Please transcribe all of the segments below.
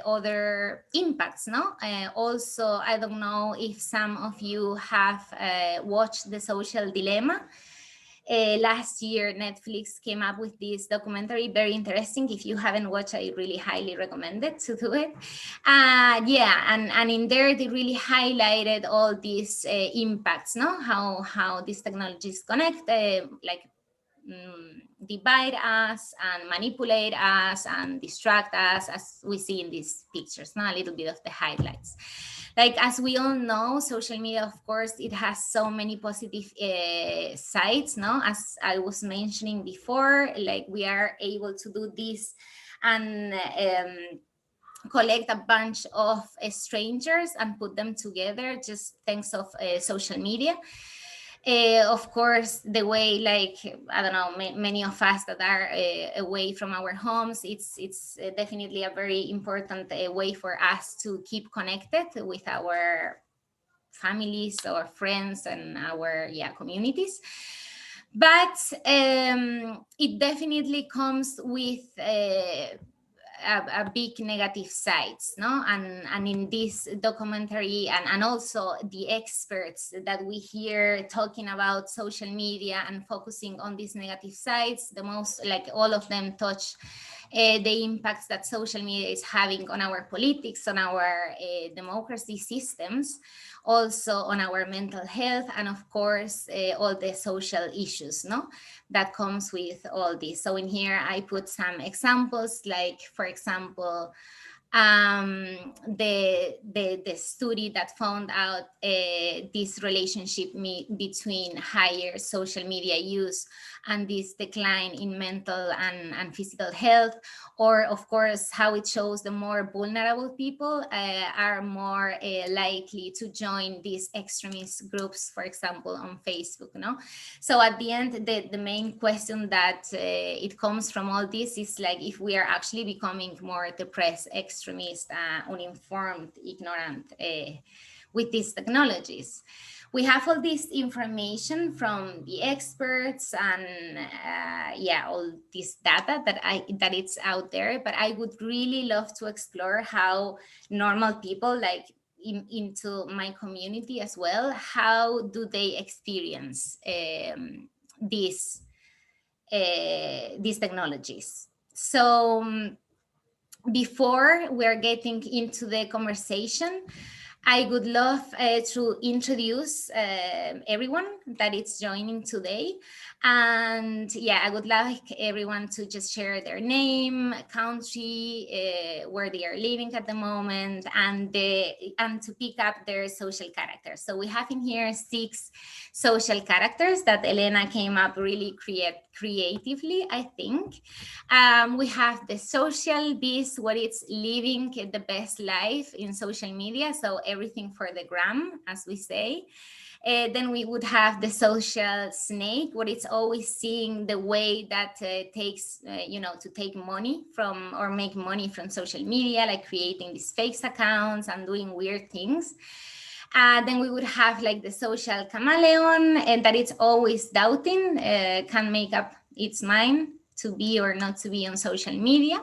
other impacts, no? Also, I don't know if some of you have watched The Social Dilemma. Last year, Netflix came up with this documentary, very interesting. If you haven't watched, I really highly recommend it to do it. Yeah, and in there, they really highlighted all these impacts, no? How these technologies connect, like divide us and manipulate us and distract us, as we see in these pictures, now a little bit of the highlights. Like, as we all know, social media, of course, it has so many positive sides, no? As I was mentioning before, like we are able to do this and collect a bunch of strangers and put them together just thanks of social media. Of course, the way, like, I don't know, many of us that are away from our homes, it's definitely a very important way for us to keep connected with our families, our friends, and our communities. But it definitely comes with a big negative sides, no? And in this documentary, and also the experts that we hear talking about social media and focusing on these negative sides, the most, like, all of them touch the impacts that social media is having on our politics, on our democracy systems, also on our mental health, and of course all the social issues, no, that comes with all this. So in here I put some examples, like, for example, the study that found out this relationship between higher social media use and this decline in mental and physical health, or of course how it shows the more vulnerable people are more likely to join these extremist groups, for example, on Facebook, no? So at the end, the main question that it comes from all this is, like, if we are actually becoming more depressed, extremist, uninformed, ignorant with these technologies. We have all this information from the experts and all this data that it's out there, but I would really love to explore how normal people, like into my community as well, how do they experience these technologies. So before we're getting into the conversation, I would love to introduce everyone that is joining today. And I would like everyone to just share their name, country, where they are living at the moment, and to pick up their social characters. So we have in here 6 social characters that Elena came up really creatively, I think. We have the social beast, what it's living the best life in social media. So everything for the gram, as we say. Then we would have the social snake, what it's always seeing the way that takes, to take money from or make money from social media, like creating these fake accounts and doing weird things. Then we would have like the social chameleon, and that it's always doubting, can make up its mind to be or not to be on social media.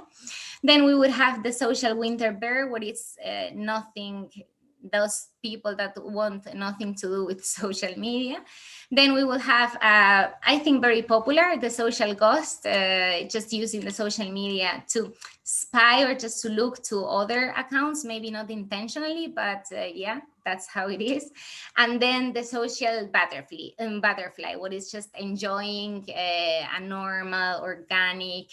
Then we would have the social winter bear, what it's nothing, those people that want nothing to do with social media. Then we will have, I think very popular, the social ghost, just using the social media to spy or just to look to other accounts, maybe not intentionally, but that's how it is. And then the social butterfly, what is just enjoying a normal, organic,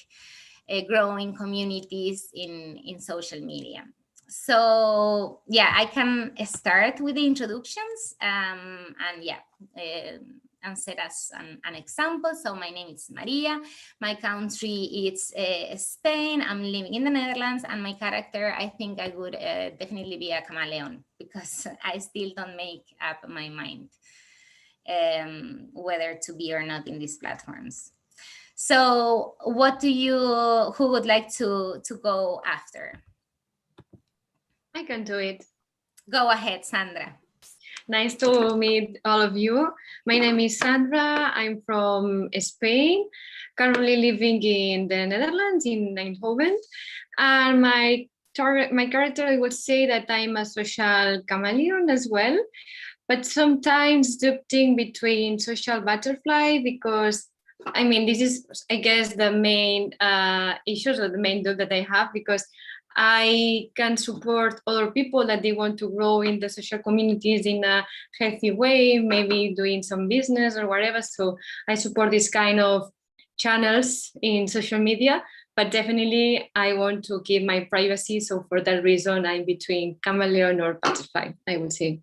growing communities in social media. So I can start with the introductions and set us an example. So my name is Maria, my country is Spain, I'm living in the Netherlands, and my character, I think I would definitely be a chameleon, because I still don't make up my mind whether to be or not in these platforms. So who would like to go after? I can do it. Go ahead, Sandra. Nice to meet all of you. My name is Sandra. I'm from Spain, currently living in the Netherlands, in Eindhoven. And my my character, I would say that I'm a social chameleon as well, but sometimes adapting between social butterfly, because I mean, this is, I guess, the main issues or the main doubt that I have, because I can support other people that they want to grow in the social communities in a healthy way, maybe doing some business or whatever. So I support this kind of channels in social media, but definitely I want to keep my privacy. So for that reason, I'm between chameleon or butterfly, I would say.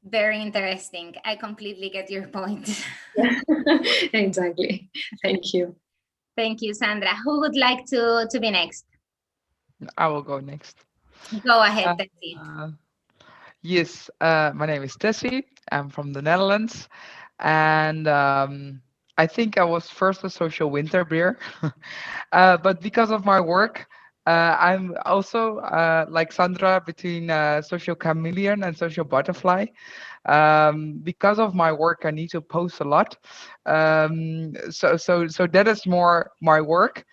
Very interesting. I completely get your point. Exactly. Thank you. Thank you, Sandra. Who would like to be next? I will go next. Go ahead, Uh, Tessie. yes, my name is Tessie. I'm from the Netherlands, and I think I was first a social winter beer, but because of my work, I'm also like Sandra between social chameleon and social butterfly. Because of my work, I need to post a lot, so that is more my work,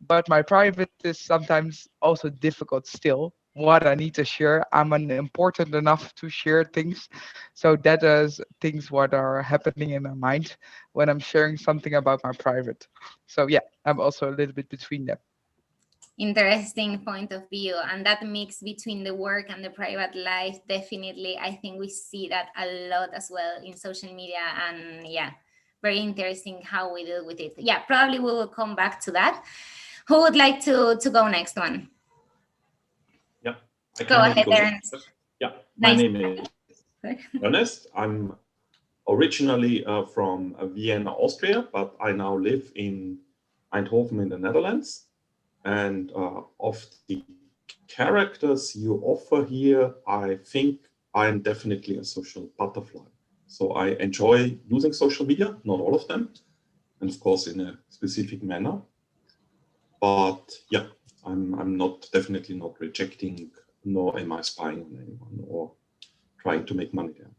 but my private is sometimes also difficult still. What I need to share, I'm an important enough to share things, so that is things what are happening in my mind when I'm sharing something about my private. So yeah, I'm also a little bit between them. Interesting point of view, and that mix between the work and the private life, definitely I think we see that a lot as well in social media, and yeah, very interesting how we deal with it. Yeah, probably we will come back to that. Who would like to go next one? Yeah, I Go can ahead, maybe go Ernst. next. Yeah, my Nice. name is Ernest. I'm originally from Vienna, Austria, but I now live in Eindhoven in the Netherlands. And of the characters you offer here, I think I'm definitely a social butterfly. So I enjoy using social media, not all of them, and of course in a specific manner. But yeah, I'm not definitely not rejecting, nor am I spying on anyone or trying to make money there.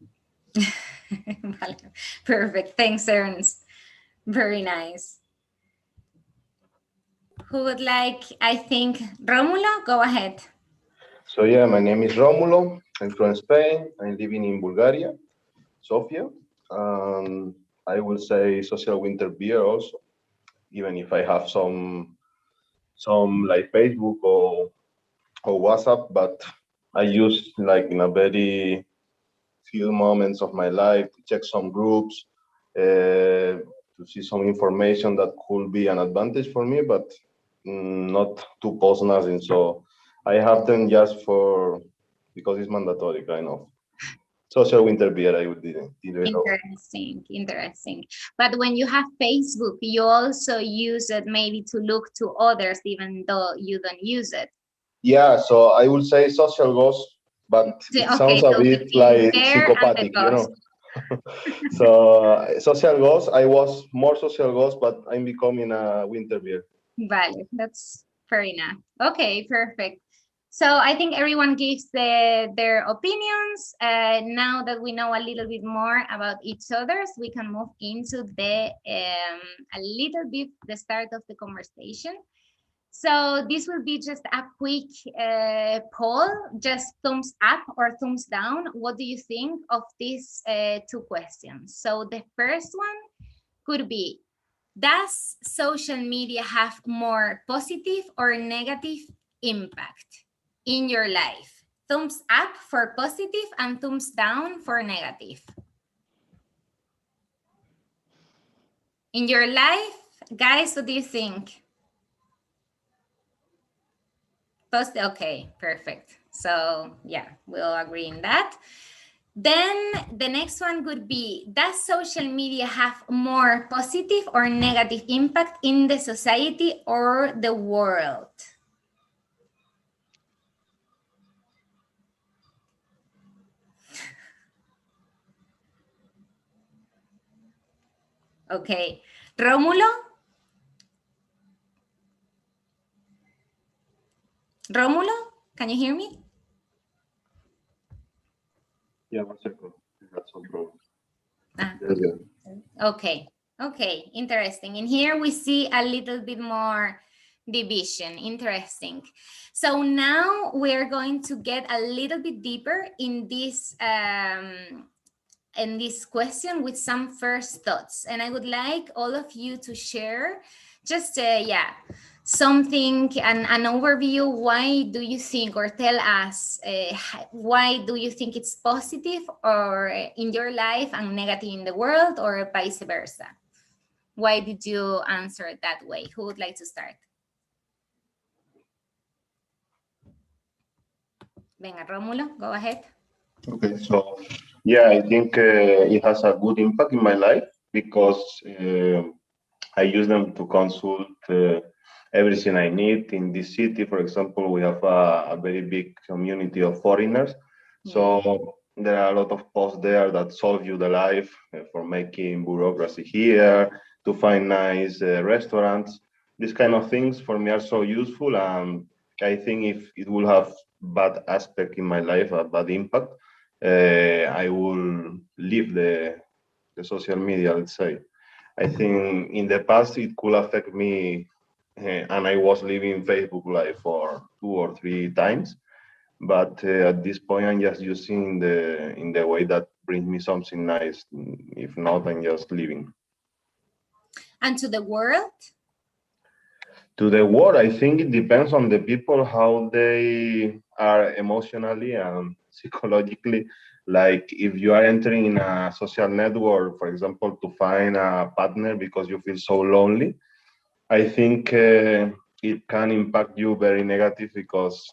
Perfect. Thanks, Ernst. Very nice. Who would like, I think, Romulo? Go ahead. So yeah, my name is Romulo. I'm from Spain. I'm living in Bulgaria, Sofia. I will say social winter beer also, even if I have some like Facebook or WhatsApp, but I use like in a very few moments of my life to check some groups, to see some information that could be an advantage for me, but not to post nothing. So I have them just because it's mandatory, kind of. Social winter beer, I would didn't know. Interesting. But when you have Facebook, you also use it maybe to look to others, even though you don't use it. Yeah, so I would say social ghost, but it sounds a so bit between like there and the psychopathic, you know. ghost. So social ghost, I was more social ghost, but I'm becoming a winter beer. Vale, that's fair enough. Okay, perfect. So I think everyone gives their opinions. Now that we know a little bit more about each other's, we can move into the a little bit the start of the conversation. So this will be just a quick poll, just thumbs up or thumbs down. What do you think of these two questions? So the first one could be, does social media have more positive or negative impact in your life? Thumbs up for positive and thumbs down for negative. In your life, guys, what do you think? Okay, perfect. So yeah, we'll agree in that. Then the next one would be, does social media have more positive or negative impact in the society or the world? Okay, Rómulo? Rómulo, can you hear me? Yeah, 1 second. I got some problems. Okay, interesting. In here we see a little bit more Division, interesting. So now we're going to get a little bit deeper in this question with some first thoughts, and I would like all of you to share just something, an overview. Why do you think, or tell us why do you think it's positive or in your life and negative in the world, or vice versa? Why did you answer it that way? Who would like to start? Venga, Rómulo, go ahead. Okay, so yeah, I think it has a good impact in my life because I use them to consult everything I need in this city. For example, we have a very big community of foreigners, so there are a lot of posts there that solve you the life for making bureaucracy here, to find nice restaurants. These kind of things for me are so useful, and I think if it will have bad aspect in my life, a bad impact, I will leave the social media, let's say. I think in the past it could affect me, and I was leaving Facebook Live for 2 or 3 times. But at this point, I'm just using in the way that brings me something nice. If not, I'm just leaving. And to the world? To the world, I think it depends on the people, how they are emotionally and psychologically. Like if you are entering in a social network, for example, to find a partner because you feel so lonely, I think it can impact you very negative because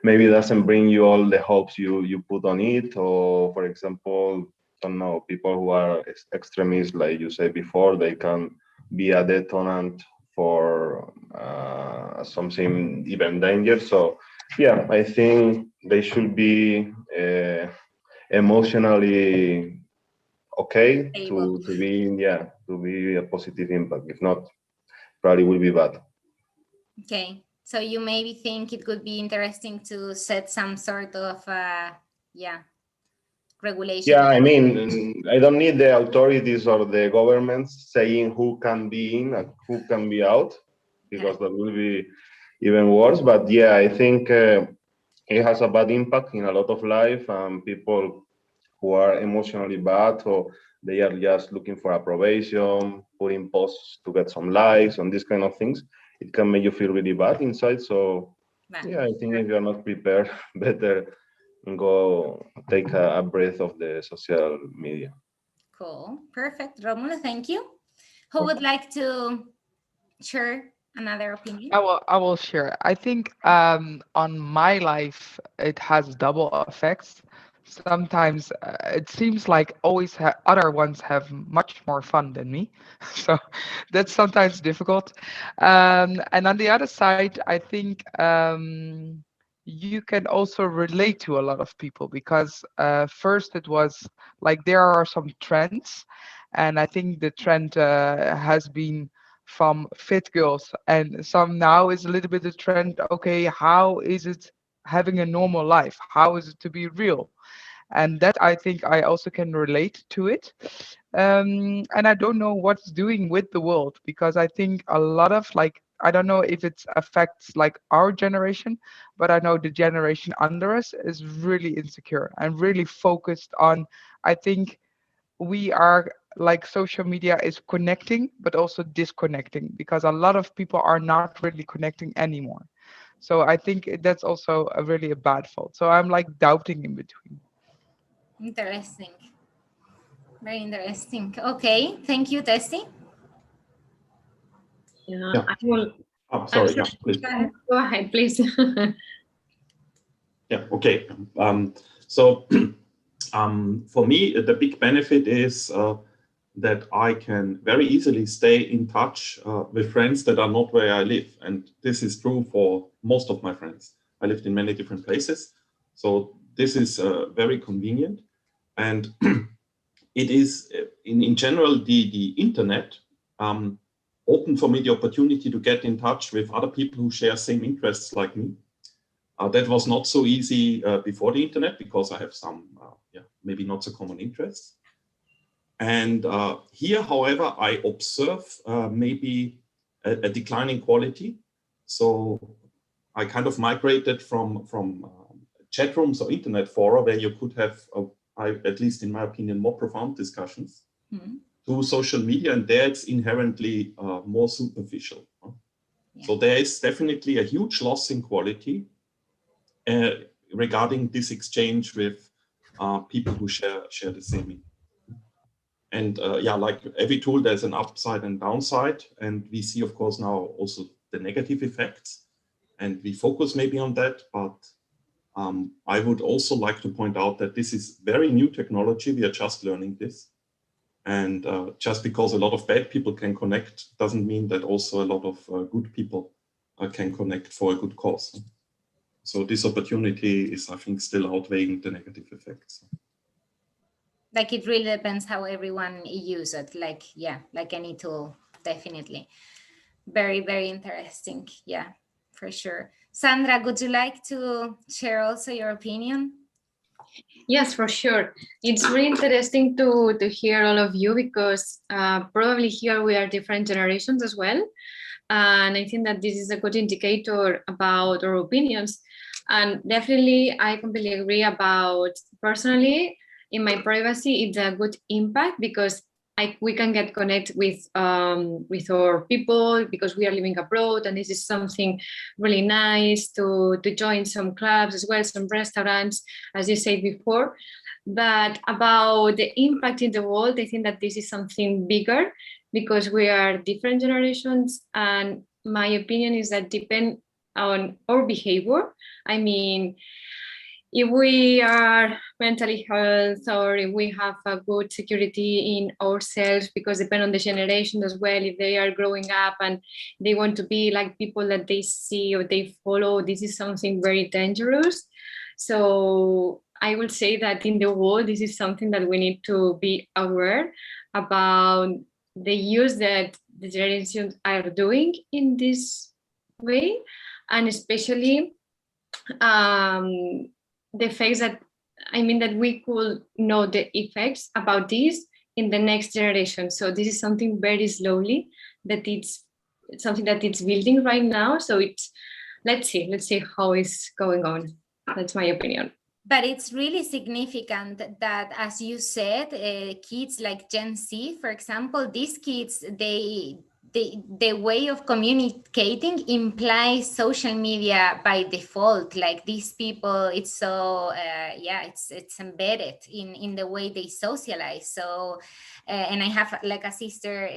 maybe it doesn't bring you all the hopes you put on it. Or for example, I don't know, people who are extremists, like you said before, they can be a detonant for something even dangerous. So yeah, I think they should be emotionally okay to be a positive impact. If not, probably will be bad. Okay, so you maybe think it could be interesting to set some sort of regulation. Yeah, I mean, I don't need the authorities or the governments saying who can be in and who can be out, because that will be even worse. But yeah, I think it has a bad impact in a lot of life, and people who are emotionally bad, or they are just looking for approbation, putting posts to get some likes and these kind of things. It can make you feel really bad inside. So yeah, I think if you're not prepared, better go take a breath of the social media. Cool, perfect. Romulo, thank you. Who would like to share another opinion? I will share. I think on my life it has double effects. Sometimes it seems like always other ones have much more fun than me, so that's sometimes difficult. And on the other side, I think you can also relate to a lot of people because first it was like there are some trends, and I think the trend has been from fit girls, and some now is a little bit the trend. Okay, how is it having a normal life? How is it to be real? And that I think I also can relate to it. And I don't know what's doing with the world, because I think a lot of, like, I don't know if it affects like our generation, but I know the generation under us is really insecure and really focused on, I think we are like, social media is connecting but also disconnecting, because a lot of people are not really connecting anymore. So I think that's also really a bad fault. So I'm like doubting in between. Interesting. Very interesting. Okay, thank you, Tessie. Yeah. I will. Oh, sorry. Yeah, please. Go ahead, please. Yeah. Okay. So for me, the big benefit is that I can very easily stay in touch with friends that are not where I live, and this is true for most of my friends. I lived in many different places, so this is very convenient. And it is, in general, the internet opened for me the opportunity to get in touch with other people who share same interests like me. That was not so easy before the internet, because I have some maybe not so common interests. And here, however, I observe maybe a declining quality. So I kind of migrated from chat rooms or internet fora where you could have, at least in my opinion, more profound discussions to social media, and there it's inherently more superficial. Yeah. So there is definitely a huge loss in quality regarding this exchange with people who share the same. And yeah, like every tool, there's an upside and downside, and we see, of course, now also the negative effects, and we focus maybe on that, but I would also like to point out that this is very new technology. We are just learning this. And just because a lot of bad people can connect doesn't mean that also a lot of good people can connect for a good cause. So this opportunity is, I think, still outweighing the negative effects. Like it really depends how everyone uses it. Like, yeah, like any tool, definitely. Very, very interesting. Yeah, for sure. Sandra, would you like to share also your opinion? Yes, for sure. It's really interesting to hear all of you, because probably here we are different generations as well. And I think that this is a good indicator about our opinions. And definitely, I completely agree about, personally, in my privacy, it's a good impact, because we can get connected with our people because we are living abroad, and this is something really nice to join some clubs as well, some restaurants, as you said before. But about the impact in the world, I think that this is something bigger, because we are different generations, and my opinion is that depend on our behavior. I mean, if we are mentally health, or if we have a good security in ourselves, because depend on the generation as well, if they are growing up and they want to be like people that they see or they follow, this is something very dangerous. So I would say that in the world, this is something that we need to be aware about, the use that the generations are doing in this way, and especially the effects that, I mean, that we could know the effects about this in the next generation. So this is something very slowly that it's something that it's building right now. So it's, let's see how it's going on. That's my opinion. But it's really significant that, as you said, kids like Gen Z, for example, these kids, the way of communicating implies social media by default. Like these people, it's so yeah, it's embedded in the way they socialize. So and I have like a sister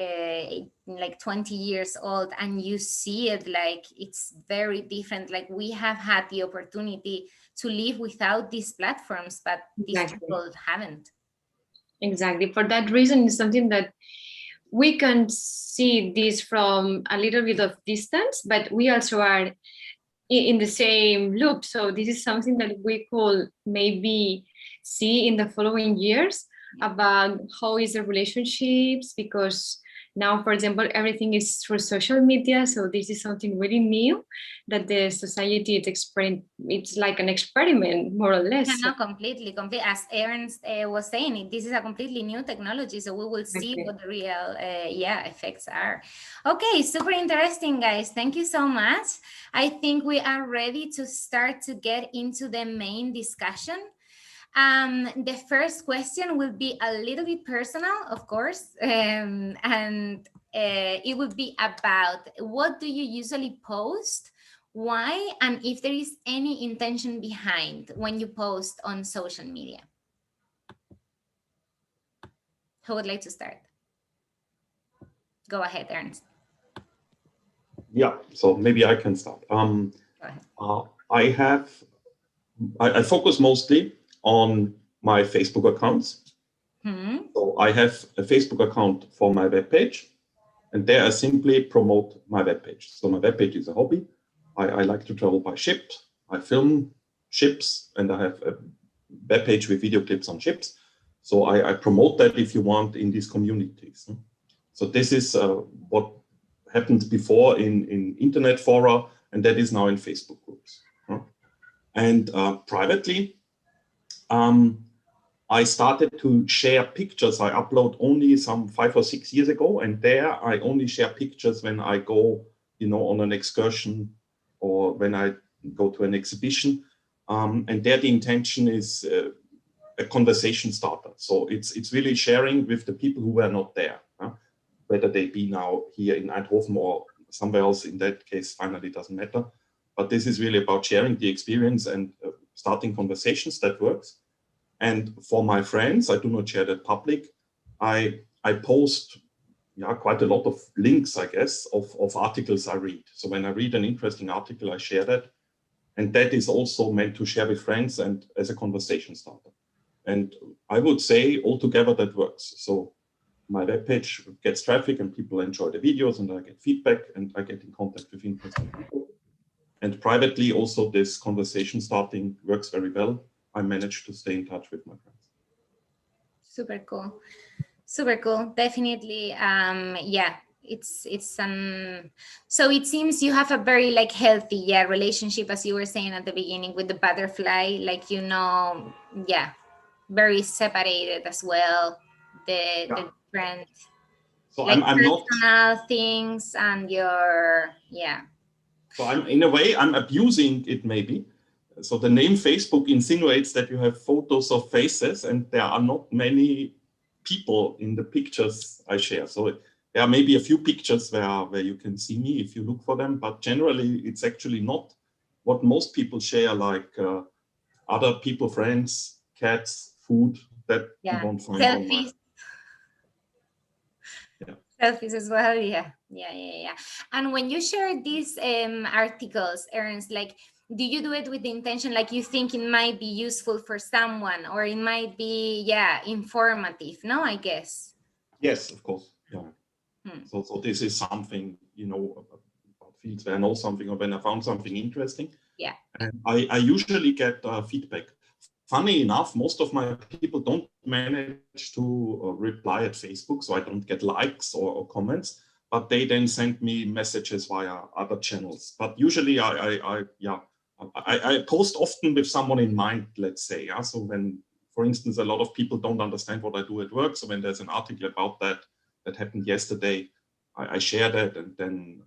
like 20 years old, and you see it, like it's very different. Like we have had the opportunity to live without these platforms, but these people haven't. Exactly. For that reason, it's something that we can see this from a little bit of distance, but we also are in the same loop. So this is something that we could maybe see in the following years about how is the relationships, because now, for example, everything is through social media. So this is something really new that the society is it's like an experiment, more or less. Yeah, no, completely. As Ernst was saying, this is a completely new technology. So we will see what the real effects are. Okay, super interesting, guys. Thank you so much. I think we are ready to start to get into the main discussion. The first question will be a little bit personal, of course, and it would be about what do you usually post, why, and if there is any intention behind when you post on social media. Who would like to start? Go ahead, Ernst. Yeah, so maybe I can start. I focus mostly on my Facebook accounts. So I have a Facebook account for my webpage, and there I simply promote my webpage. So my webpage is a hobby. I like to travel by ship. I film ships, and I have a webpage with video clips on ships. So I promote that, if you want, in these communities. So this is what happened before in internet fora, and that is now in Facebook groups. And privately, I started to share pictures. I upload only some 5 or 6 years ago, and there I only share pictures when I go, on an excursion or when I go to an exhibition. And there the intention is a conversation starter. So it's really sharing with the people who were not there, whether they be now here in Eindhoven or somewhere else. In that case, finally doesn't matter. But this is really about sharing the experience and starting conversations. That works. And for my friends, I do not share that public. I post quite a lot of links, I guess, of articles I read. So when I read an interesting article, I share that. And that is also meant to share with friends and as a conversation starter. And I would say altogether that works. So my webpage gets traffic and people enjoy the videos and I get feedback and I get in contact with interesting people. And privately also this conversation starting works very well. I managed to stay in touch with my friends. Super cool. Super cool. Definitely. It's so it seems you have a very like healthy relationship, as you were saying at the beginning, with the butterfly, like, very separated as well, the different so like I'm personal not things and your So I'm in a way I'm abusing it maybe. So the name Facebook insinuates that you have photos of faces and there are not many people in the pictures I share. So there are maybe a few pictures where you can see me if you look for them, but generally it's actually not what most people share, like other people, friends, cats, food that you won't find online. Selfies as well. Yeah. And when you share these articles, Ernst, like, do you do it with the intention, like you think it might be useful for someone or it might be, informative? No, I guess. Yes, of course. Yeah. So this is something, about fields where I know something or when I found something interesting. Yeah. And I usually get feedback. Funny enough, most of my people don't manage to reply at Facebook, so I don't get likes or comments, but they then send me messages via other channels. But usually I post often with someone in mind, let's say. Yeah? So when, for instance, a lot of people don't understand what I do at work, so when there's an article about that happened yesterday, I share that and then,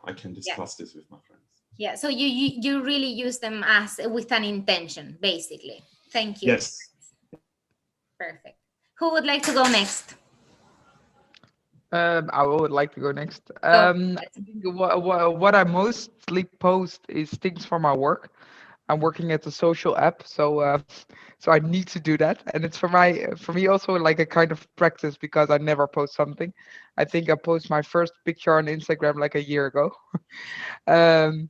I can discuss this with my friends. Yeah, so you really use them as with an intention, basically. Thank you. Yes. Perfect. Who would like to go next? I would like to go next. I think what I mostly post is things for my work. I'm working at a social app, so so I need to do that, and it's for me also like a kind of practice because I never post something. I think I posted my first picture on Instagram like a year ago. um,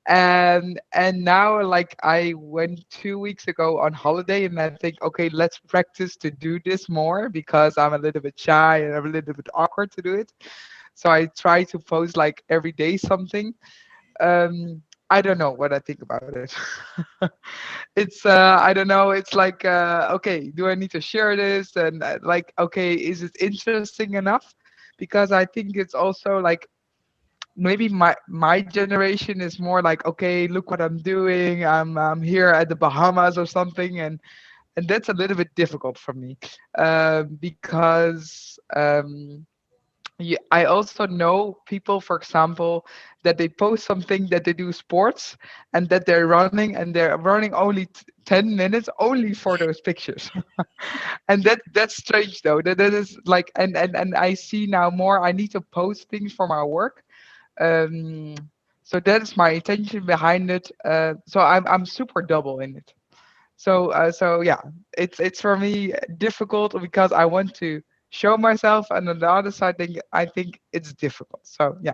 and now like I went 2 weeks ago on holiday and I think, okay, let's practice to do this more because I'm a little bit shy and I'm a little bit awkward to do it. So I try to post like every day something. I don't know what I think about it. It's I don't know, it's like okay, do I need to share this, and like, okay, is it interesting enough? Because I think it's also like maybe my generation is more like, okay, look what I'm doing, I'm here at the Bahamas or something, and that's a little bit difficult for me, because I also know people, for example, that they post something that they do sports and that they're running and they're running only 10 minutes only for those pictures. And that's strange though. That is like, and I see now more I need to post things for my work. um, so that's my intention behind it. So I'm super double in it. So yeah, it's for me difficult because I want to show myself, and on the other side, I think it's difficult. So yeah,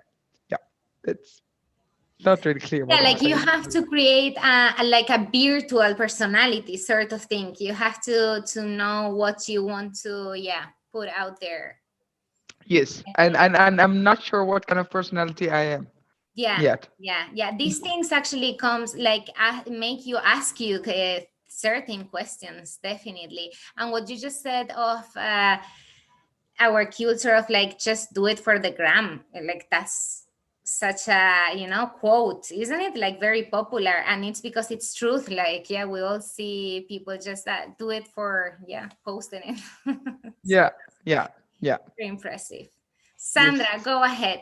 it's not really clear Yeah, what I'm like you saying. have to create like a virtual personality sort of thing. You have to know what you want to put out there. Yes, and I'm not sure what kind of personality I am yet. These things actually comes like make you ask you certain questions, definitely. And what you just said of our culture of like just do it for the gram, like that's such a, you know, quote, isn't it? Like very popular, and it's because it's truth. Like, yeah, we all see people just that do it for, yeah, posting it. Yeah, yeah, yeah. Very impressive. Yes. Sandra, go ahead.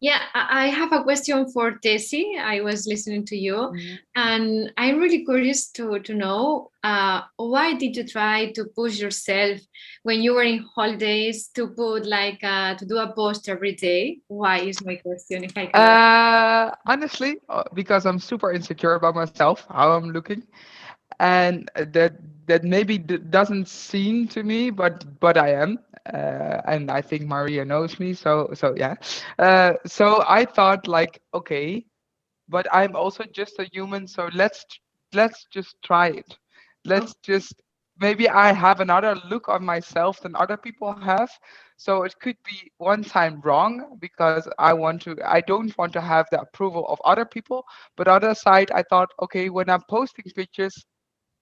Yeah, I have a question for Tessie. I was listening to you, and I'm really curious to know why did you try to push yourself when you were in holidays to put like to do a post every day? Why is my question, if I can ask. Honestly, because I'm super insecure about myself, how I'm looking, and that maybe doesn't seem to me, but I am, and I think Maria knows me, so yeah. So I thought like, okay, but I'm also just a human, so let's just try it. Let's just, maybe I have another look on myself than other people have. So it could be one time wrong because I don't want to have the approval of other people. But other side, I thought, okay, when I'm posting pictures,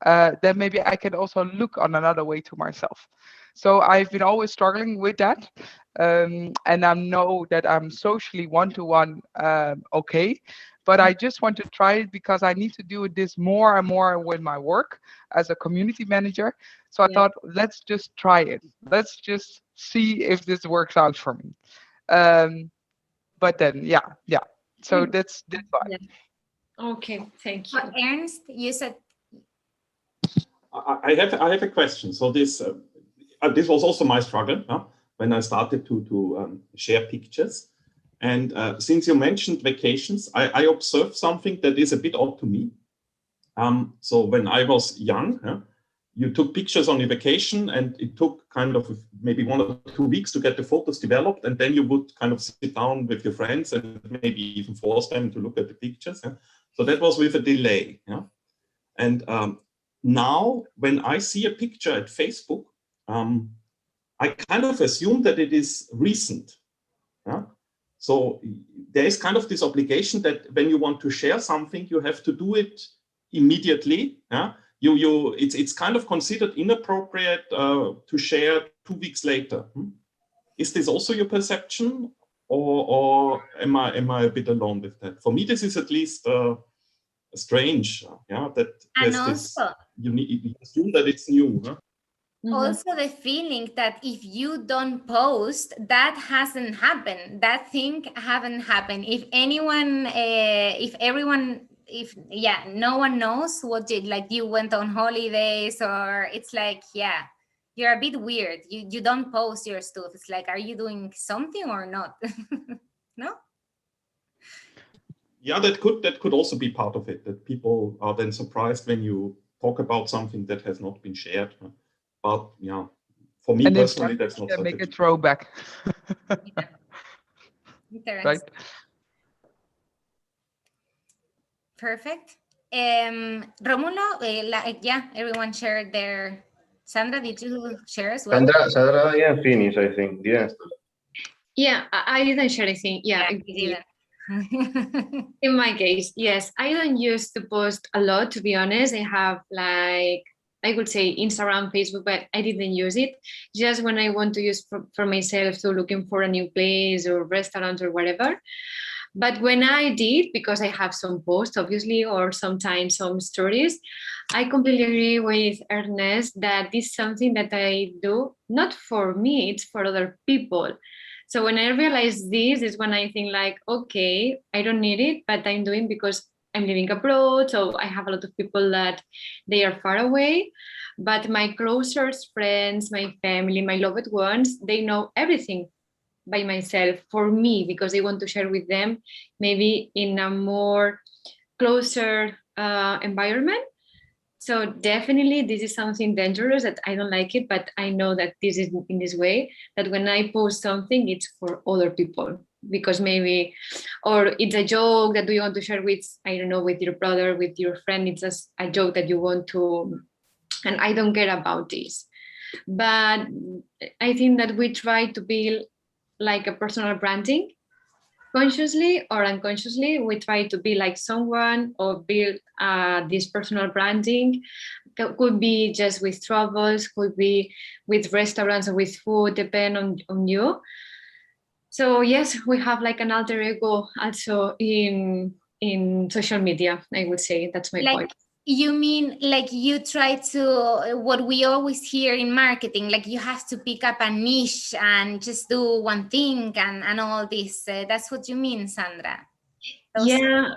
then maybe I can also look on another way to myself. So I've been always struggling with that. And I know that I'm socially one-to-one okay, but I just want to try it because I need to do this more and more with my work as a community manager. So I thought, let's just try it. Let's just see if this works out for me. But then, yeah. So that's why. Yeah. Okay, thank you. Ernst, you said. I have a question. So this was also my struggle when I started to share pictures. And since you mentioned vacations, I observed something that is a bit odd to me. So when I was young, you took pictures on your vacation, and it took kind of maybe 1 or 2 weeks to get the photos developed, and then you would kind of sit down with your friends and maybe even force them to look at the pictures. So that was with a delay. And now, when I see a picture at Facebook, I kind of assume that it is recent. So there is kind of this obligation that when you want to share something, you have to do it immediately. It's kind of considered inappropriate to share 2 weeks later. Is this also your perception, or am I a bit alone with that? For me, this is at least strange, that And this, also, you assume that it's new. also the feeling that if you don't post, that hasn't happened, that thing haven't happened. If anyone, if no one knows what did, like you went on holidays, or it's like, yeah, you're a bit weird. You don't post your stuff. It's like, are you doing something or not? No? Yeah, that could also be part of it, that people are then surprised when you talk about something that has not been shared. But yeah, for me And in personally, that's not such make a throwback. Right? Perfect. Romulo, everyone shared their. Sandra, did you share as well? Sandra didn't finish, I think. Yes. Yeah, I didn't share anything. Yeah, you didn't. In my case, yes, I don't used to post a lot, to be honest. I have like, I would say Instagram, Facebook, but I didn't use it. Just when I want to use for myself, so looking for a new place or restaurant or whatever. But when I did, because I have some posts, obviously, or sometimes some stories, I completely agree with Ernest that this is something that I do, not for me, it's for other people. So when I realize this is when I think like, okay, I don't need it, but I'm doing because I'm living abroad. So I have a lot of people that they are far away, but my closest friends, my family, my loved ones, they know everything by myself for me, because they want to share with them, maybe in a more closer environment. So definitely this is something dangerous that I don't like it, but I know that this is in this way, that when I post something, it's for other people, because maybe, or it's a joke that you want to share with, I don't know, with your brother, with your friend, it's just a joke that you want to, and I don't care about this. But I think that we try to build like a personal branding, consciously or unconsciously. We try to be like someone or build this personal branding. Could be just with travels, could be with restaurants or with food, depend on you. So yes, we have like an alter ego also in social media. I would say that's my point. You mean like you try to, what we always hear in marketing, like you have to pick up a niche and just do one thing and all this. That's what you mean, Sandra? Yeah,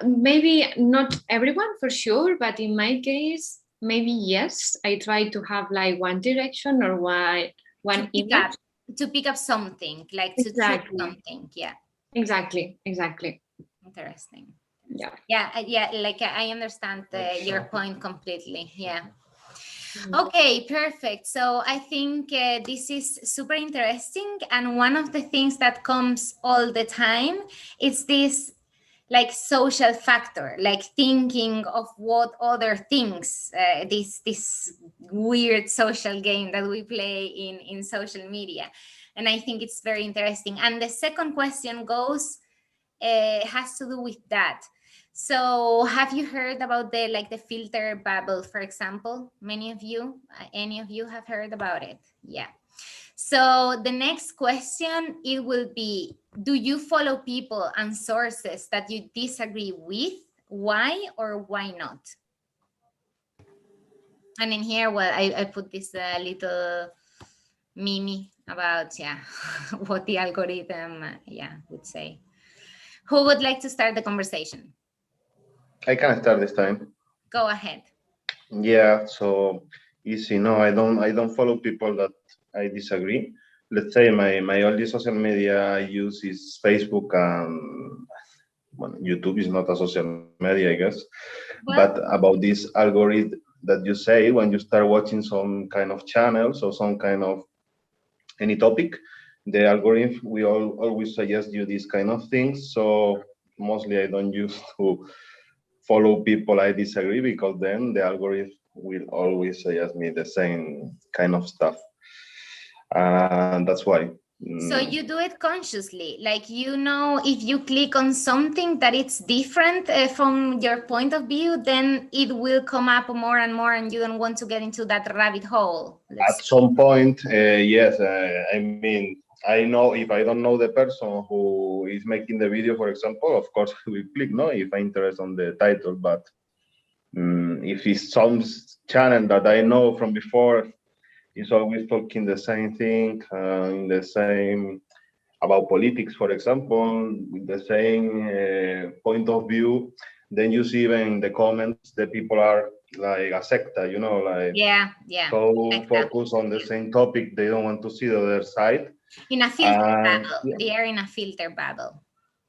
maybe not everyone for sure, but in my case, maybe yes. I try to have like one direction or one image. To pick up something, like to choose something. Yeah. Exactly. Interesting. Yeah. Like I understand your point completely. Yeah. Okay, perfect. So I think this is super interesting, and one of the things that comes all the time is this like social factor, like thinking of what other things, this weird social game that we play in social media. And I think it's very interesting. And the second question has to do with that. So have you heard about the filter bubble, for example? Any of you have heard about it? Yeah. So the next question, it will be, do you follow people and sources that you disagree with? Why or why not? And in here, well, I put this little meme about, what the algorithm, would say. Who would like to start the conversation? I can start this time. Go ahead. Yeah, so easy. No, I don't follow people that I disagree. Let's say my only social media I use is Facebook, and well, YouTube is not a social media, I guess. Well, but about this algorithm that you say, when you start watching some kind of channels or some kind of any topic, the algorithm will always suggest you these kind of things. So mostly I don't use to follow people I disagree, because then the algorithm will always suggest me the same kind of stuff. And that's why. So you do it consciously, like, if you click on something that it's different from your point of view, then it will come up more and more, and you don't want to get into that rabbit hole. At some point, yes. I mean, I know if I don't know the person who is making the video, for example, of course I will click no if I'm interested on the title. But if it's some channel that I know from before, it's always talking the same thing, in the same about politics, for example, with the same point of view, then you see even in the comments the people are like a secta, like so focused on the same topic, they don't want to see the other side. In a filter bubble. They are in a filter bubble.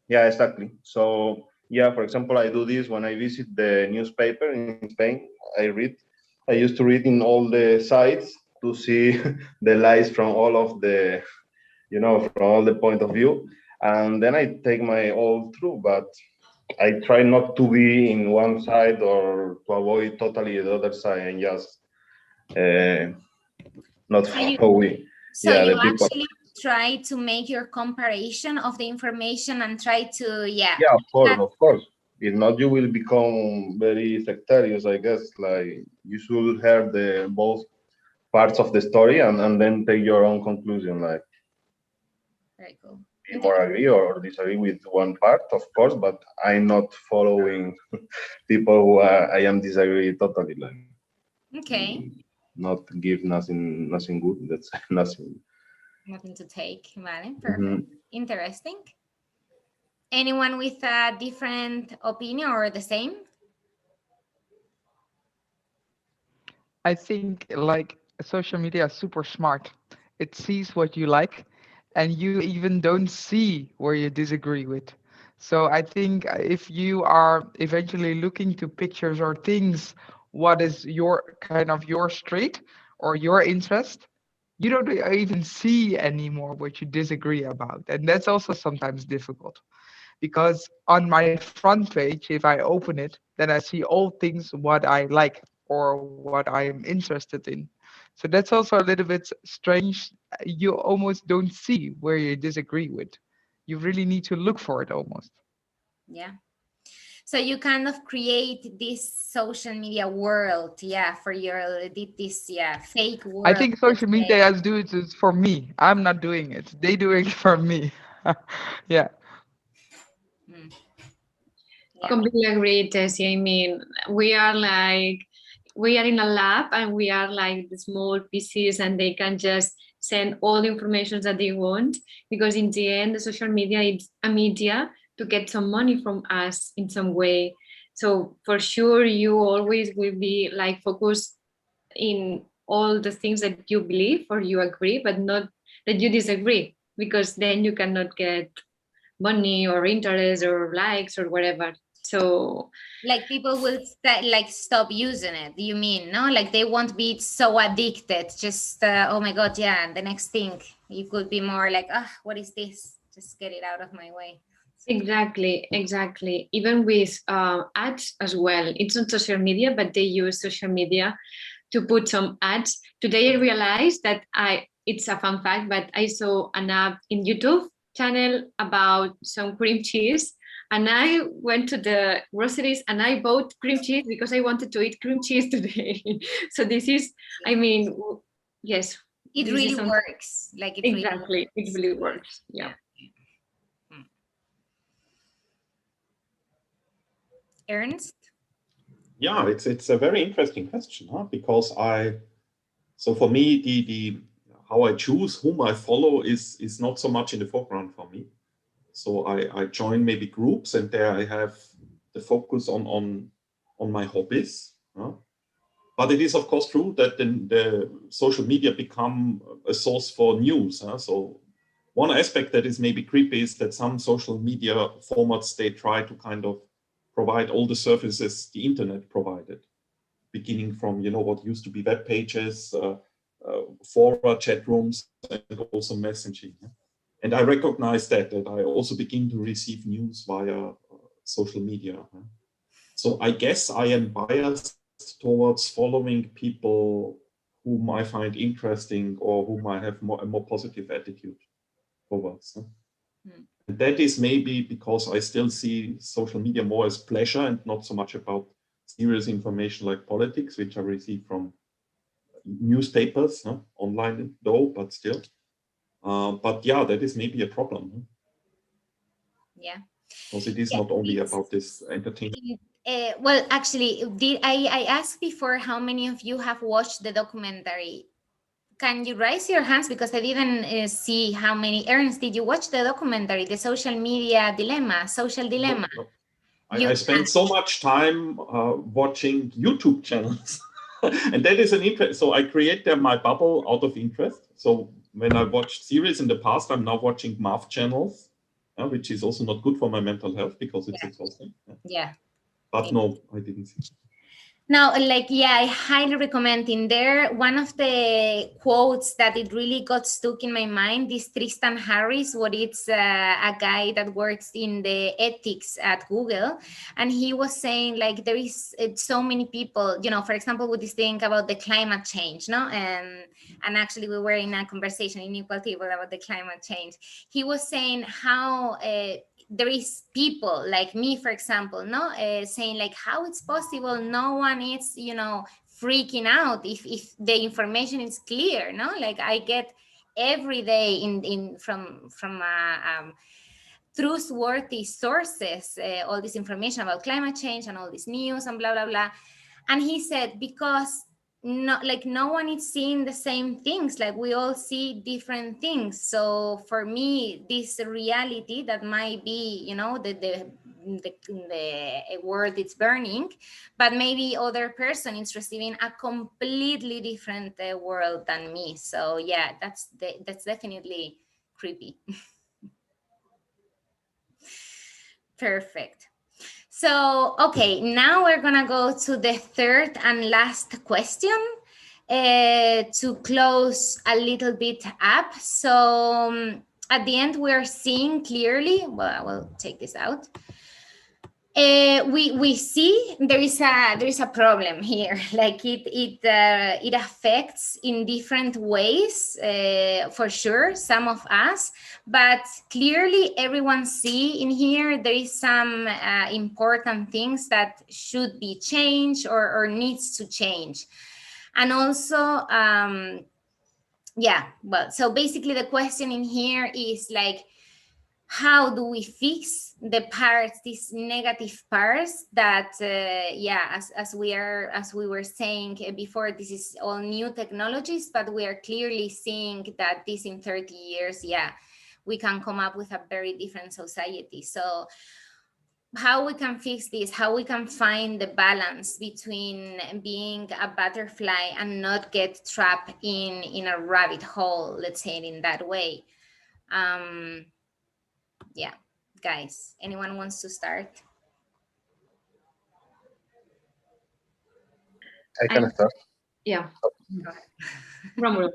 Yeah, exactly. So yeah, for example, I do this when I visit the newspaper in Spain. I used to read in all the sites to see the lies from all of the, from all the point of view. And then I take my all through, but I try not to be in one side or to avoid totally the other side and just not following. So you actually try to make your comparison of the information and try to, Yeah, of course. If not, you will become very sectarian, I guess. Like, you should hear the both parts of the story and then take your own conclusion. Like, very cool. Or agree or disagree with one part, of course, but I'm not following people who I am disagree totally. Like, okay. Not give nothing good. That's nothing. Nothing to take. Vale, perfect. Interesting. Anyone with a different opinion or the same? I think like social media is super smart. It sees what you like, and you even don't see where you disagree with. So I think if you are eventually looking to pictures or things, what is your street or your interest, you don't even see anymore what you disagree about. And that's also sometimes difficult, because on my front page, if I open it, then I see all things what I like or what I'm interested in. So that's also a little bit strange. You almost don't see where you disagree with. You really need to look for it almost. Yeah. So you kind of create this social media world, for this fake world. I think social media has do it for me. I'm not doing it. They do it for me. Yeah. Mm. Yeah. Completely agree, Tessie. I mean, we are in a lab and we are like the small pieces and they can just send all the information that they want, because in the end, the social media is a media to get some money from us in some way. So for sure, you always will be like focused in all the things that you believe or you agree, but not that you disagree, because then you cannot get money or interest or likes or whatever. So Like people will stop using it, you mean? No, like they won't be so addicted, just oh my god, yeah, the next thing. You could be more like, what is this, just get it out of my way. exactly. Even with ads as well. It's not social media, but they use social media to put some ads. Today I realized that it's a fun fact, but I saw an app in YouTube channel about some cream cheese. And I went to the groceries and I bought cream cheese because I wanted to eat cream cheese today. So this is, I mean, yes. It this really is something- works. Like it really Exactly. works. It really works. Yeah. Ernst? Yeah, it's a very interesting question, huh? Because so for me, the how I choose whom I follow is not so much in the foreground for me. So I join maybe groups, and there I have the focus on my hobbies. Huh? But it is of course true that the social media become a source for news. Huh? So one aspect that is maybe creepy is that some social media formats, they try to kind of provide all the services the internet provided, beginning from what used to be web pages, fora, chat rooms, and also messaging. And I recognize that I also begin to receive news via social media. So I guess I am biased towards following people whom I find interesting or whom I have a more positive attitude towards. And that is maybe because I still see social media more as pleasure and not so much about serious information like politics, which I receive from newspapers, online though, but still. But yeah, that is maybe a problem. Yeah. Because it is Yeah, not only about this entertainment. Well, actually, I asked before how many of you have watched the documentary? Can you raise your hands, because I didn't see how many. Ernst, did you watch the documentary, the social media dilemma, social dilemma? No. I spend so much time watching YouTube channels. And that is an interest. So I create them my bubble out of interest. So when I watched series in the past, I'm now watching math channels, which is also not good for my mental health because it's exhausting. Yeah. But no, I didn't see. Now, I highly recommend. In there, one of the quotes that it really got stuck in my mind is Tristan Harris, what it's a guy that works in the ethics at Google. And he was saying, like, there is so many people, for example, with this thing about the climate change, no? And actually we were in a conversation in Equal Table about the climate change. He was saying how there is people like me, for example, saying like how it's possible no one is freaking out if the information is clear, like I get every day from trustworthy sources all this information about climate change and all this news and blah blah blah. And he said, because no one is seeing the same things, like we all see different things. So for me, this reality that might be, the world is burning, but maybe other person is receiving a completely different world than me. So yeah, that's definitely creepy. Perfect. So, okay, now we're gonna go to the third and last question to close a little bit up. So at the end, we're seeing clearly, well, I will take this out. We see there is a problem here. Like it affects in different ways, for sure, some of us, but clearly everyone see in here there is some important things that should be changed or needs to change. And also well, so basically the question in here is like, how do we fix the parts, these negative parts that, yeah, as we were saying before, this is all new technologies, but we are clearly seeing that this in 30 years, yeah, we can come up with a very different society. So how we can fix this, how we can find the balance between being a butterfly and not get trapped in a rabbit hole, let's say it in that way. Yeah, guys, anyone wants to start? I can start. Yeah. Romulo.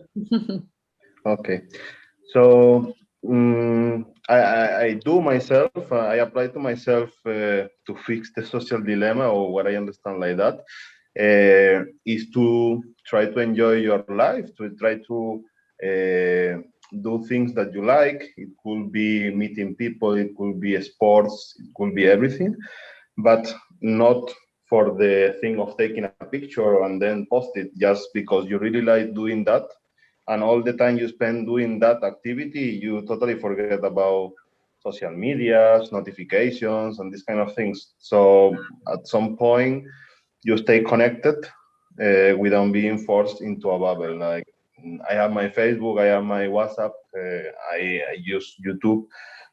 Okay. So I do myself, I apply to myself to fix the social dilemma, or what I understand like that, is to try to enjoy your life, to try to do things that you like. It could be meeting people, it could be sports, it could be everything, but not for the thing of taking a picture and then post it just because you really like doing that. And all the time you spend doing that activity, you totally forget about social medias, notifications, and these kind of things. So at some point, you stay connected without being forced into a bubble. Like I have my Facebook, I have my WhatsApp, I use YouTube.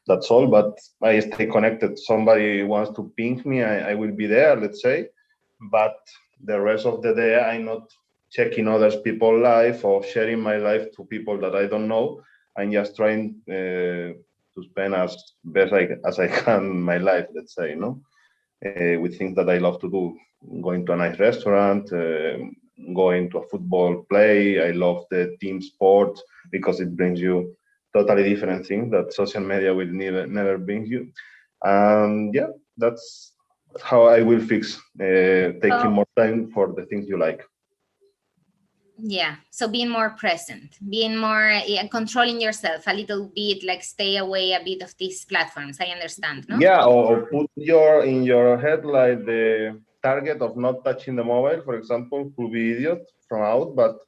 That's all, but I stay connected. Somebody wants to ping me, I will be there, let's say. But the rest of the day, I'm not checking others people's life or sharing my life to people that I don't know. I'm just trying to spend as best as I can my life, let's say, with things that I love to do. Going to a nice restaurant, going to a football play. I love the team sport because it brings you totally different things that social media will never bring you. And yeah, that's how I will fix taking more time for the things you like. Yeah, so being more present, being more controlling yourself a little bit, like stay away a bit of these platforms. I understand, no? Yeah, or put in your head like the target of not touching the mobile, for example, could be idiot from out, but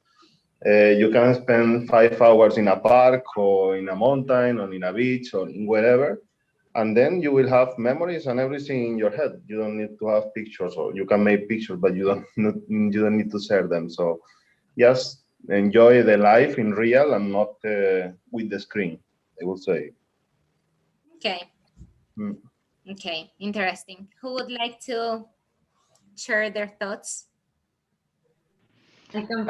you can spend 5 hours in a park or in a mountain or in a beach or wherever, and then you will have memories and everything in your head. You don't need to have pictures, or you can make pictures, but you don't need to share them. So just enjoy the life in real and not with the screen, I would say. Okay. Okay, interesting. Who would like to share their thoughts? I can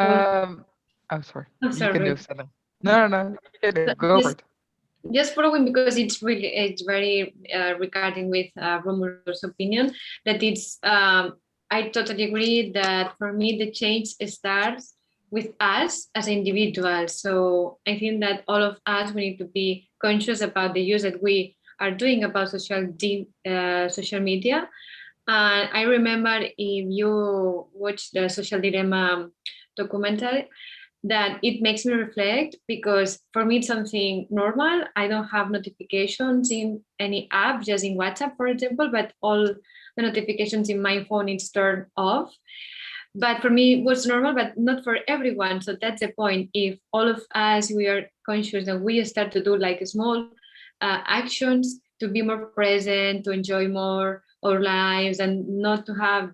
I'm sorry. I'm You can sorry. do something. No. You can go for it. Just following, because it's very regarding with Romulo's opinion, that it's I totally agree that for me the change starts with us as individuals. So I think that all of us, we need to be conscious about the use that we are doing about social media. And I remember, if you watch the Social Dilemma documentary, that it makes me reflect, because for me it's something normal. I don't have notifications in any app, just in WhatsApp, for example, but all the notifications in my phone is turned off. But for me it was normal, but not for everyone. So that's the point. If all of us, we are conscious that we start to do like small actions to be more present, to enjoy more our lives, and not to have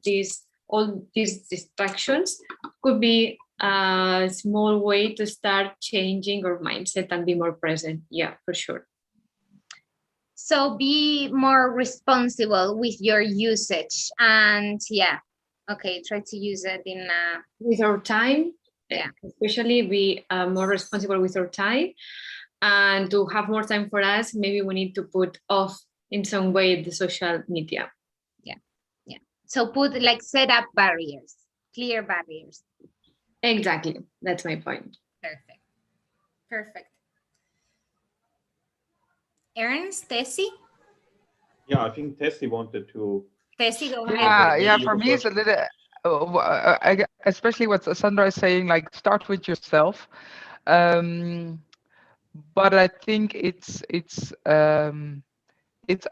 all these distractions, could be a small way to start changing our mindset and be more present. Yeah, for sure. So be more responsible with your usage, and yeah, okay, try to use it in with our time. Yeah, especially be more responsible with our time, and to have more time for us, maybe we need to put off in some way the social media. Yeah. So set up barriers, clear barriers. Exactly, that's my point. Perfect. Ernst, Tessie? Yeah, I think Tessie wanted to. Tessie, go ahead. Yeah. For me, it's a little, especially what Sandra is saying, like start with yourself. But I think it's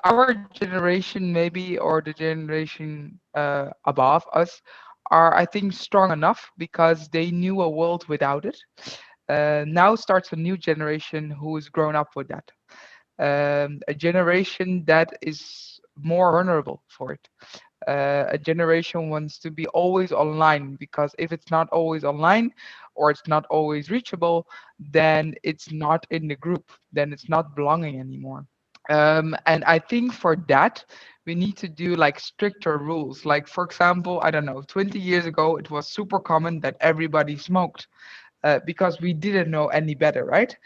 our generation, maybe, or the generation above us, are, I think, strong enough because they knew a world without it. Now starts a new generation who is grown up with that. a generation that is more vulnerable for it. A generation wants to be always online, because if it's not always online or it's not always reachable, then it's not in the group, then it's not belonging anymore. And I think for that, we need to do like stricter rules. Like, for example, I don't know, 20 years ago, it was super common that everybody smoked, because we didn't know any better, right?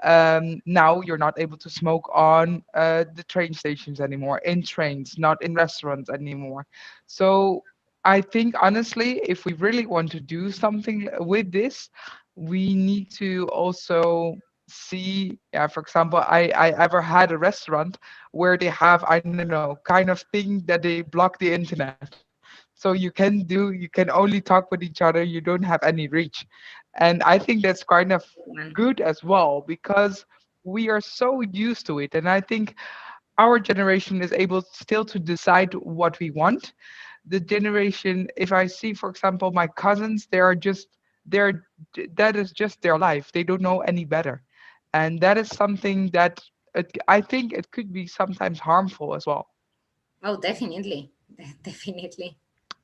Now you're not able to smoke on the train stations anymore, in trains, not in restaurants anymore. So I think honestly, if we really want to do something with this, we need to also see, yeah, for example, I ever had a restaurant where they have, I don't know, kind of thing that they block the internet. So you can only talk with each other, you don't have any reach. And I think that's kind of One. good as well, because we are so used to it. And I think our generation is able still to decide what we want. The generation, if I see, for example, my cousins, they're that is just their life, they don't know any better. And that is something that I think it could be sometimes harmful as well. Oh, definitely. Definitely.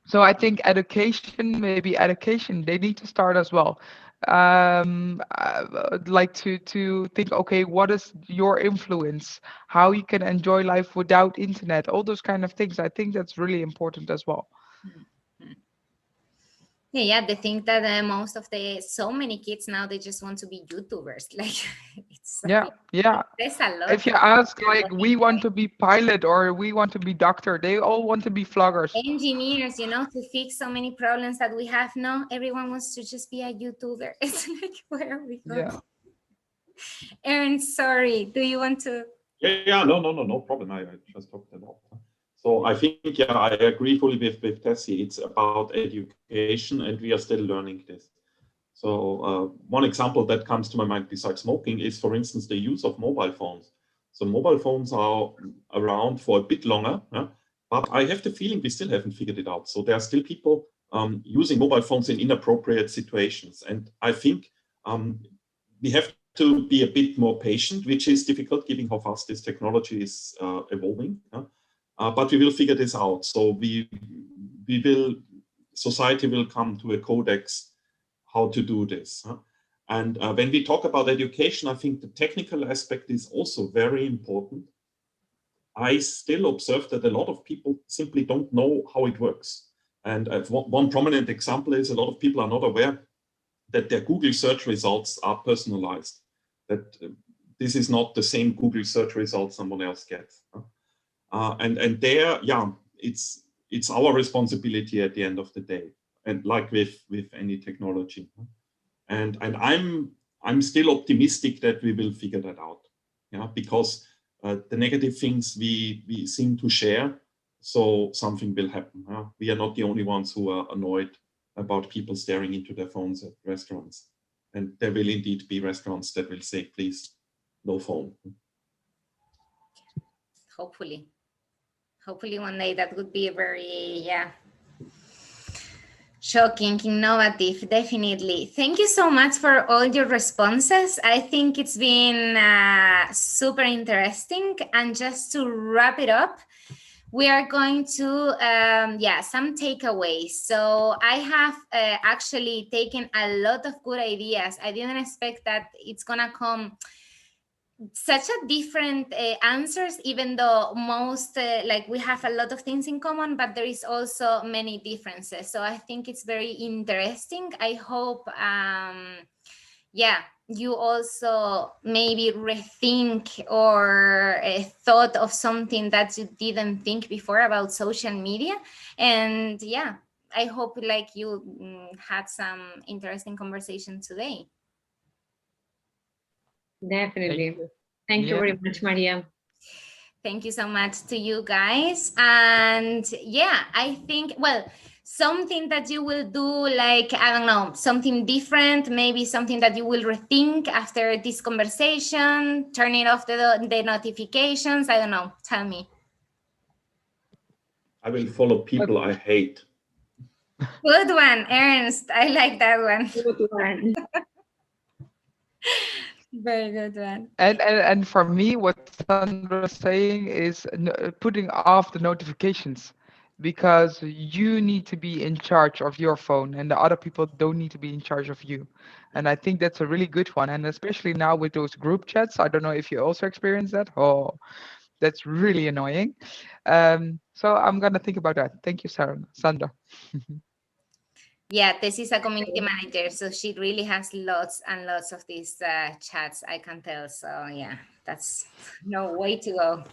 So I think education, maybe education, they need to start as well. Like to think, okay, what is your influence? How you can enjoy life without internet? All those kind of things. I think that's really important as well. Yeah, yeah. They think that most of so many kids now, they just want to be YouTubers. Like, it's Yeah, something. yeah. There's a If lot you of ask, like, we want to be pilot or we want to be doctor, they all want to be vloggers. engineers, to fix so many problems that we have now. Everyone wants to just be a YouTuber. It's like, where are we going? Yeah. Aaron, sorry. Do you want to? Yeah, no problem. I just talked a lot. So I think, yeah, I agree fully with Tessie. It's about education, and we are still learning this. So one example that comes to my mind besides smoking is, for instance, the use of mobile phones. So mobile phones are around for a bit longer, but I have the feeling we still haven't figured it out. So there are still people using mobile phones in inappropriate situations. And I think we have to be a bit more patient, which is difficult given how fast this technology is evolving. But we will figure this out. So society will come to a codex how to do this. And when we talk about education, I think the technical aspect is also very important. I still observe that a lot of people simply don't know how it works. And one prominent example is a lot of people are not aware that their Google search results are personalized, that this is not the same Google search results someone else gets. And there, yeah, it's our responsibility at the end of the day, and like with any technology. And I'm still optimistic that we will figure that out, because the negative things we seem to share, so something will happen. We are not the only ones who are annoyed about people staring into their phones at restaurants, and there will indeed be restaurants that will say, please, no phone. Hopefully one day that would be a very, yeah, shocking, innovative, definitely. Thank you so much for all your responses. I think it's been super interesting. And just to wrap it up, we are going to, some takeaways. So I have actually taken a lot of good ideas. I didn't expect that it's gonna come such a different answers, even though most like we have a lot of things in common, but there is also many differences. So I think it's very interesting. I hope you also maybe rethink or thought of something that you didn't think before about social media. And yeah, I hope like you had some interesting conversation today. Definitely. Thank you very much, Maria. Thank you so much to you guys. And yeah, I think, well, something that you will do, like, I don't know, something different, maybe something that you will rethink after this conversation, turning off the notifications. I don't know. Tell me. I will follow people I hate. Good one, Ernst. I like that one. Good one. Very good one. And for me, what Sandra's saying is putting off the notifications, because you need to be in charge of your phone and the other people don't need to be in charge of you. And I think that's a really good one. And especially now with those group chats, I don't know if you also experience that. Oh, that's really annoying. So I'm gonna think about that. Thank you, Sarah, Sandra. Yeah, this is a community manager, so she really has lots and lots of these chats, I can tell. So yeah, that's no way to go.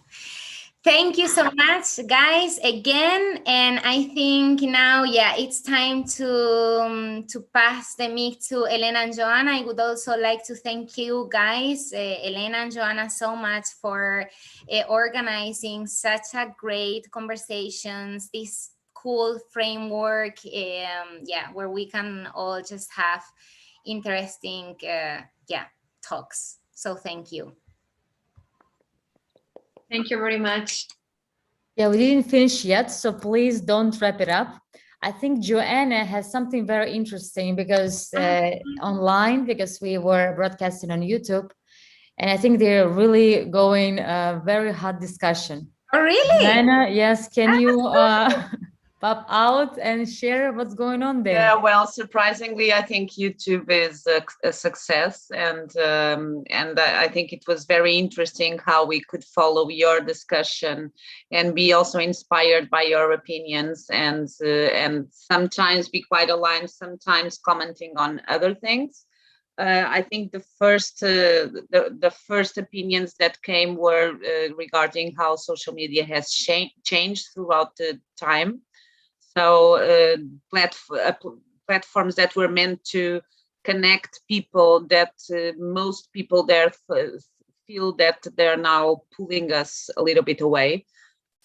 Thank you so much, guys, again. And I think now, yeah, it's time to pass the mic to Elena and Joana. I would also like to thank you guys, Elena and Joana, so much for organizing such a great conversations, this cool framework, yeah, where we can all just have interesting, yeah, talks. So thank you. Thank you very much. Yeah, we didn't finish yet, so please don't wrap it up. I think Joana has something very interesting because online, because we were broadcasting on YouTube, and I think they're really going a very hot discussion. Oh, really? Joana, yes, can you pop out and share what's going on there? Yeah, well, surprisingly, I think YouTube is a success, and I think it was very interesting how we could follow your discussion and be also inspired by your opinions, and sometimes be quite aligned, sometimes commenting on other things. I think the first opinions that came were regarding how social media has changed throughout the time. So platforms that were meant to connect people, that most people there feel that they're now pulling us a little bit away.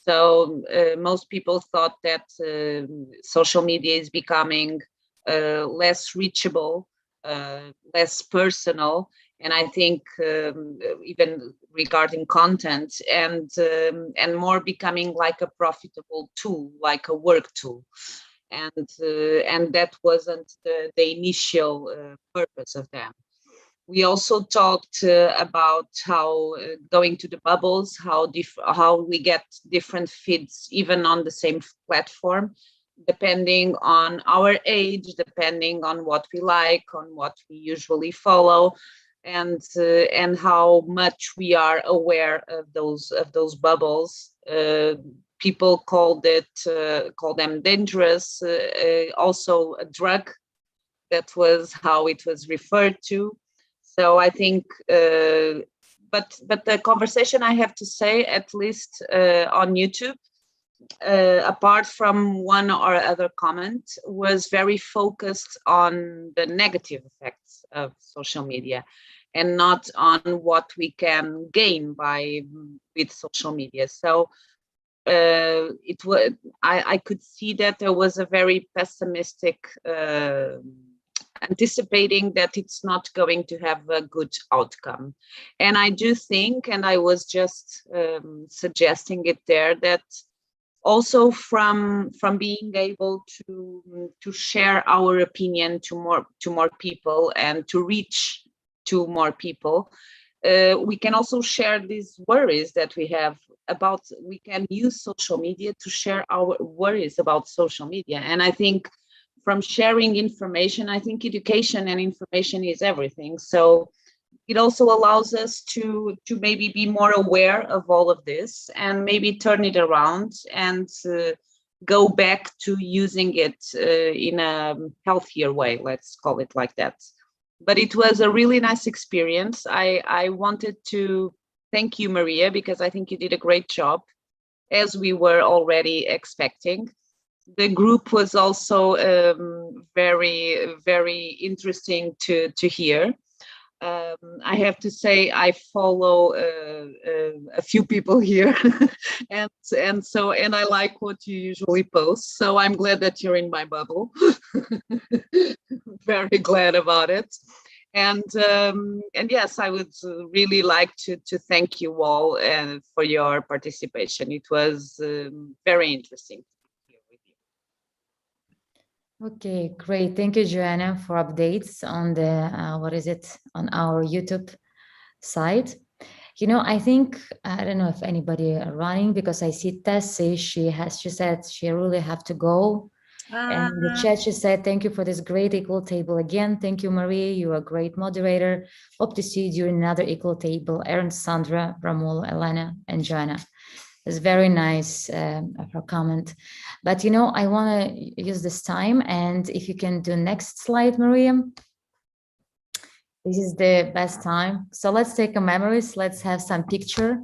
So most people thought that social media is becoming less reachable, less personal, and I think even regarding content, and more becoming like a profitable tool, like a work tool, and that wasn't the initial purpose of them. We also talked about how going to the bubbles, how we get different feeds even on the same platform, depending on our age, depending on what we like, on what we usually follow, and how much we are aware of those bubbles. People call them dangerous, also a drug. That was how it was referred to. So I think, but the conversation, I have to say, at least on YouTube, apart from one or other comment, was very focused on the negative effects of social media, and not on what we can gain with social media. So it was, I could see that there was a very pessimistic anticipating that it's not going to have a good outcome. And I do think, and I was just suggesting it there, that also from being able to share our opinion to more people and to reach to more people, we can also share these worries that we have about, we can use social media to share our worries about social media. And I think from sharing information, I think education and information is everything. So it also allows us to maybe be more aware of all of this, and maybe turn it around and go back to using it in a healthier way, let's call it like that. But it was a really nice experience. I wanted to thank you, Maria, because I think you did a great job, as we were already expecting. The group was also very, very interesting to hear. I have to say, I follow a few people here, and I like what you usually post. So I'm glad that you're in my bubble. Very glad about it. And yes, I would really like to thank you all for your participation. It was very interesting. Okay, great. Thank you, Joana, for updates on the on our YouTube side. You know, I think, I don't know if anybody are running, because I see Tessie, she said she really have to go. And in the chat, she said, thank you for this great equal table again. Thank you, Marie. You're a great moderator. Hope to see you during another equal table. Aaron, Sandra, Ramul, Elena, and Joana. It's very nice of her comment. But, you know, I want to use this time. And if you can do next slide, Maria. This is the best time. So let's take a memories. Let's have some picture.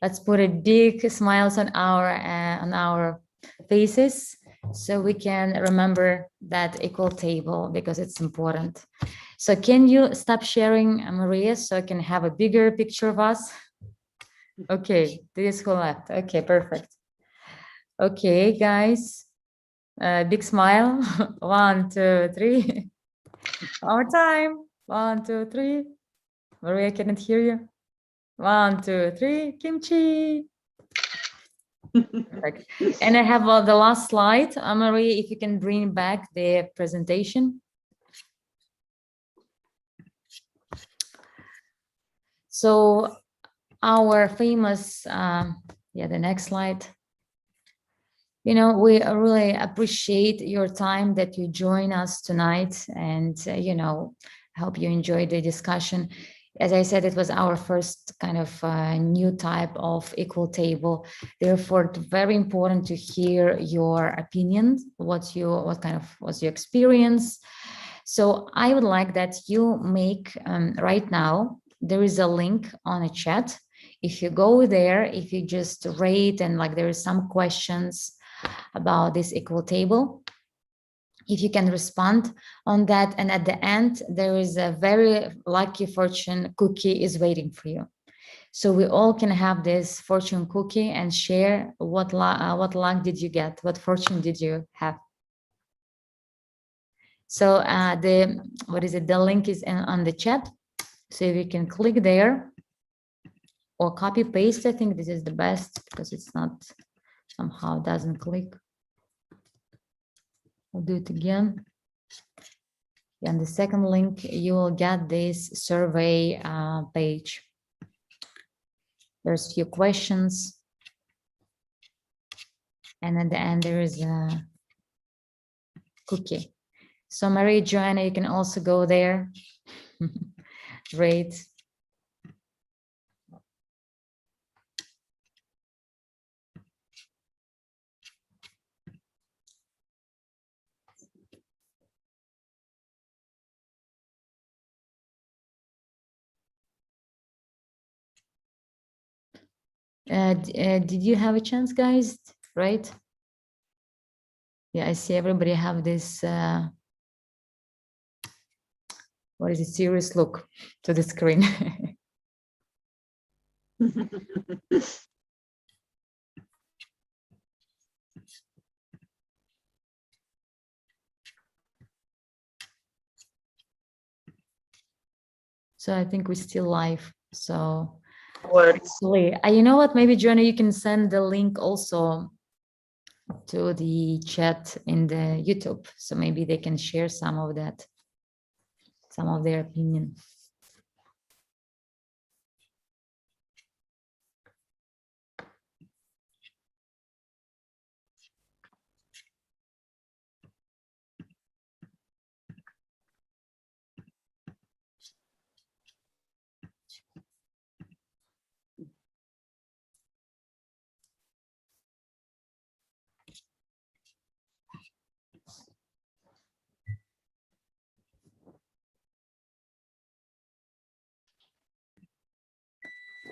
Let's put a big smiles on our faces, so we can remember that equal table, because it's important. So can you stop sharing, Maria, so I can have a bigger picture of us? Okay, this who left. Okay, perfect. Okay, guys, big smile. 1, 2, 3. One more time. 1, 2, 3. Maria, cannot hear you. 1, 2, 3. Kimchi. Perfect. And I have the last slide. Maria, if you can bring back the presentation. So our famous, the next slide. You know, we really appreciate your time that you join us tonight, and, you know, hope you enjoyed the discussion. As I said, it was our first kind of new type of equal table. Therefore, it's very important to hear your opinion. What's your experience? So I would like that you make right now, there is a link on a chat. If you go there, if you just rate, and like there is some questions about this equal table, if you can respond on that, and at the end there is a very lucky fortune cookie is waiting for you, so we all can have this fortune cookie and share what luck did you get, what fortune did you have. So the link is on the chat, so you can click there or copy paste. I think this is the best, because it's not somehow doesn't click. I'll do it again. And the second link, you will get this survey page. There's a few questions. And at the end, there is a cookie. So Marie, Joanna, you can also go there. Great. Did you have a chance, guys? Right? Yeah, I see everybody have this, what is it, serious look to the screen. So I think we're still live. So actually, you know what, maybe Joanna, you can send the link also to the chat in the YouTube, so maybe they can share some of that, some of their opinion.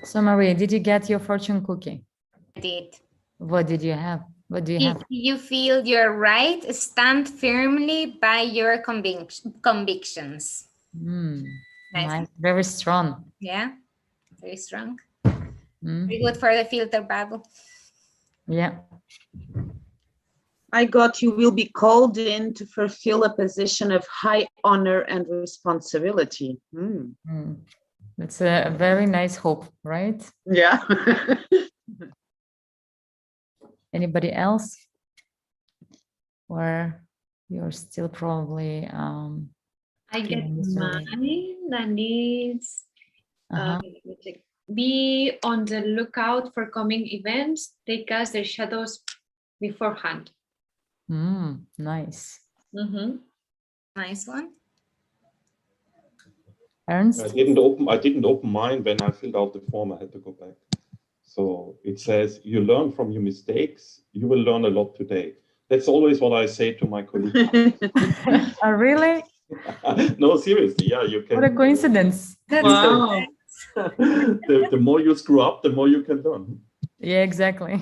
So Maria, did you get your fortune cookie? I did. What did you have? What do you have? If you feel you're right, stand firmly by your convictions. Nice. Very strong. Yeah, very strong. Very good for the filter bubble. Yeah. I got, you will be called in to fulfill a position of high honor and responsibility. That's a very nice hope, right? Yeah. Anybody else? Or you're still probably I get mine, that is Uh-huh. Let me check. Be on the lookout for coming events. They cast their shadows beforehand. Nice. Nice one. Ernst? I didn't open mine when I filled out the form. I had to go back. So it says, you learn from your mistakes. You will learn a lot today. That's always what I say to my colleagues. Oh, really? No, seriously. Yeah, you can. What a coincidence. Wow. The more you screw up, the more you can learn. Yeah, exactly.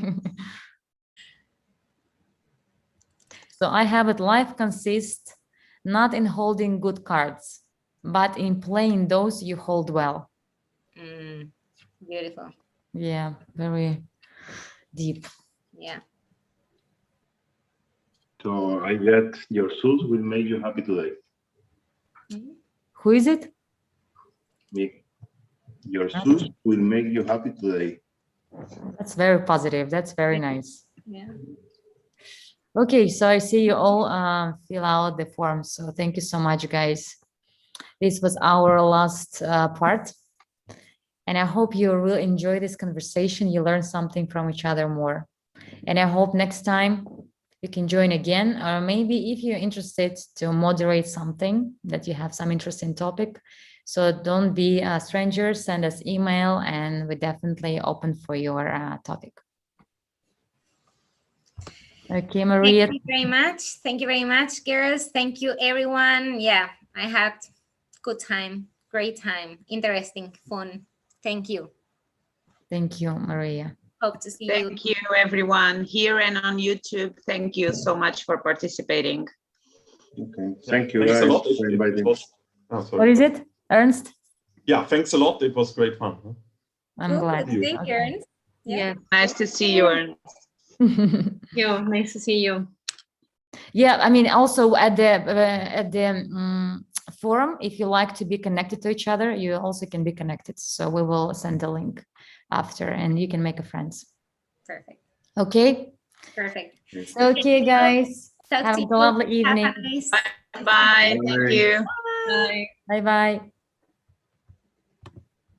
So I have it. Life consists not in holding good cards, but in playing those you hold well. Beautiful. Yeah, very deep. Yeah. So I get your shoes will make you happy today. Who is it? Me. Your shoes will make you happy today. That's very positive. That's very nice. Yeah. Okay, so I see you all fill out the form. So thank you so much, guys. This was our last part. And I hope you really enjoy this conversation. You learn something from each other more. And I hope next time you can join again, or maybe if you're interested to moderate something that you have some interesting topic. So don't be a stranger, send us email and we're definitely open for your topic. Okay, Maria. Thank you very much. Thank you very much, girls. Thank you, everyone. Yeah, I had good time, great time, interesting, fun. Thank you. Thank you, Maria. Hope to see you. Thank you, everyone, here and on YouTube. Thank you so much for participating. Okay. Thank you, Thanks guys, a lot. for inviting. What is it, Ernst? Yeah, thanks a lot. It was great fun. Huh? I'm glad. Thank you, Ernst. Yeah. Nice to see you, Ernst. Nice to see you. Yeah, I mean, also at the forum, if you like to be connected to each other, you also can be connected. So we will send a link after and you can make a friends. Perfect. Okay. Perfect. Okay, guys. Talk Have to a you. lovely evening. Have a nice Bye. Thank you. Bye. Bye-bye.